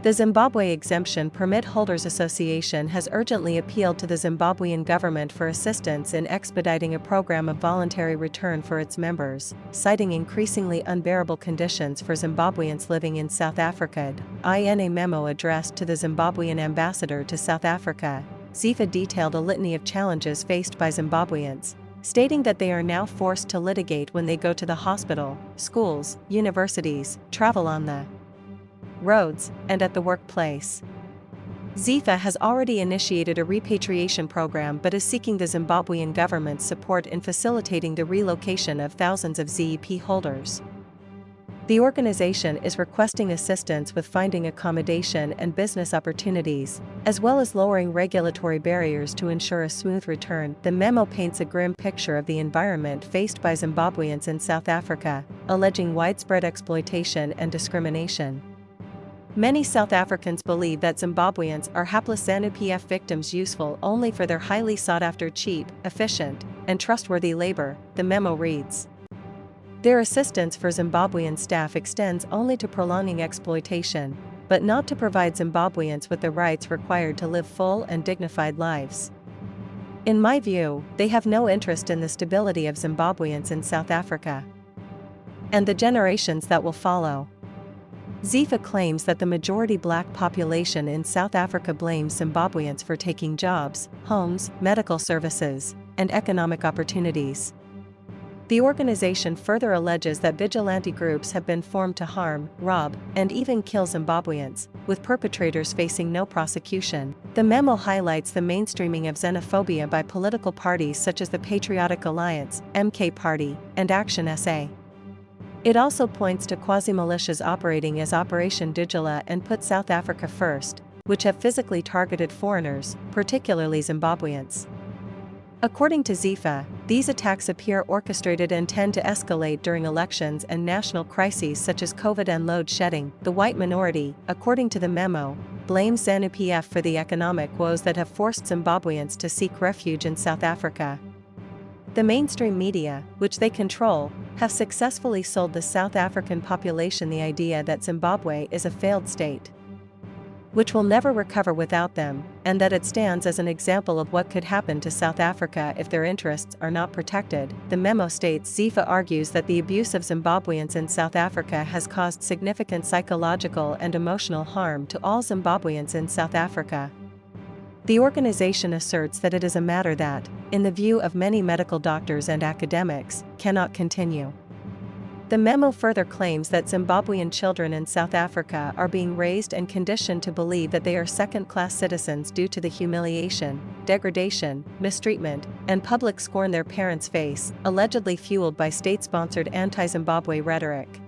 The Zimbabwe Exemption Permit Holders Association has urgently appealed to the Zimbabwean government for assistance in expediting a program of voluntary return for its members, citing increasingly unbearable conditions for Zimbabweans living in South Africa. In a memo addressed to the Zimbabwean ambassador to South Africa, ZIFA detailed a litany of challenges faced by Zimbabweans, stating that they are now forced to litigate when they go to the hospital, schools, universities, travel on the roads, and at the workplace. ZIFA has already initiated a repatriation program but is seeking the Zimbabwean government's support in facilitating the relocation of thousands of ZEP holders. The organization is requesting assistance with finding accommodation and business opportunities, as well as lowering regulatory barriers to ensure a smooth return. The memo paints a grim picture of the environment faced by Zimbabweans in South Africa, alleging widespread exploitation and discrimination. Many South Africans believe that Zimbabweans are hapless xenophobia victims useful only for their highly sought-after cheap, efficient, and trustworthy labor, the memo reads. Their assistance for Zimbabwean staff extends only to prolonging exploitation, but not to provide Zimbabweans with the rights required to live full and dignified lives. In my view, they have no interest in the stability of Zimbabweans in South Africa and the generations that will follow. ZIFA claims that the majority black population in South Africa blames Zimbabweans for taking jobs, homes, medical services, and economic opportunities. The organization further alleges that vigilante groups have been formed to harm, rob, and even kill Zimbabweans, with perpetrators facing no prosecution. The memo highlights the mainstreaming of xenophobia by political parties such as the Patriotic Alliance, MK Party, and Action SA. It also points to quasi-militias operating as Operation Digila and Put South Africa First, which have physically targeted foreigners, particularly Zimbabweans. According to ZIFA, these attacks appear orchestrated and tend to escalate during elections and national crises such as COVID and load shedding. The white minority, according to the memo, blames ZANU-PF for the economic woes that have forced Zimbabweans to seek refuge in South Africa. The mainstream media, which they control, have successfully sold the South African population the idea that Zimbabwe is a failed state, which will never recover without them, and that it stands as an example of what could happen to South Africa if their interests are not protected. The memo states ZIFA argues that the abuse of Zimbabweans in South Africa has caused significant psychological and emotional harm to all Zimbabweans in South Africa. The organization asserts that it is a matter that, in the view of many medical doctors and academics, cannot continue. The memo further claims that Zimbabwean children in South Africa are being raised and conditioned to believe that they are second-class citizens due to the humiliation, degradation, mistreatment, and public scorn their parents face, allegedly fueled by state-sponsored anti-Zimbabwe rhetoric.